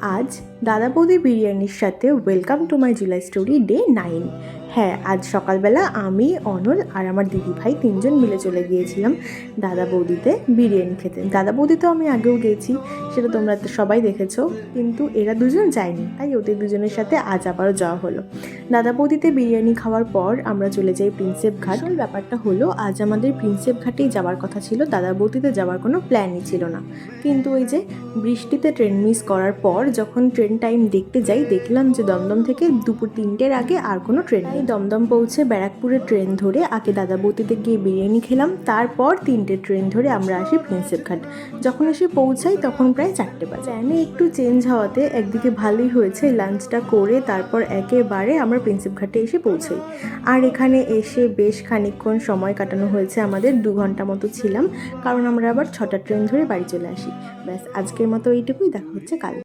আজ দাদা বৌদি বিরিয়ানির সাথে welcome to my July story day 9। হ্যাঁ, আজ সকালবেলা আমি, অনল আর আমার দিদিভাই 3জন মিলে চলে গিয়েছিলাম দাদা বৌদিতে বিরিয়ানি খেতে। দাদা বৌদি তো আমি আগেও গিয়েছি, সেটা তোমরা তো সবাই দেখেছো, কিন্তু এরা দুজন যায়নি, তাই ওদের দুজনের সাথে আজ আবারও যাওয়া হলো। দাদা বৌদিতে বিরিয়ানি খাওয়ার পর আমরা চলে যাই প্রিন্সেপ ঘাট। ব্যাপারটা হলো, আজ আমাদের প্রিন্সেপ ঘাটেই যাওয়ার কথা ছিল, দাদা বৌদিতে যাওয়ার কোনো প্ল্যানই ছিল না। কিন্তু ওই যে বৃষ্টিতে ট্রেন মিস করার পর যখন ট্রেন টাইম দেখতে যাই, দেখলাম যে দমদম থেকে দুপুর 3টের আগে আর কোনো ট্রেন নেই। দমদম পৌঁছে ব্যারাকপুরে ট্রেন ধরে আগে দাদা বৌদিতে গিয়ে বিরিয়ানি খেলাম, তারপর 3টে ট্রেন ধরে আমরা আসি প্রিন্সেপ ঘাট। যখন এসে পৌঁছাই তখন প্রায় 4টে বাজে। প্ল্যানে একটু চেঞ্জ হওয়াতে একদিকে ভালোই হয়েছে, লাঞ্চটা করে তারপর একেবারে আমরা প্রিন্সেপ ঘাটে এসে পৌঁছাই। আর এখানে এসে বেশ খানিকক্ষণ সময় কাটানো হয়েছে আমাদের, 2 ঘন্টা মতো ছিলাম, কারণ আমরা আবার 6টা ট্রেন ধরে বাড়ি চলে আসি। ব্যাস, আজকের মতো এইটুকুই, দেখা হচ্ছে কাল।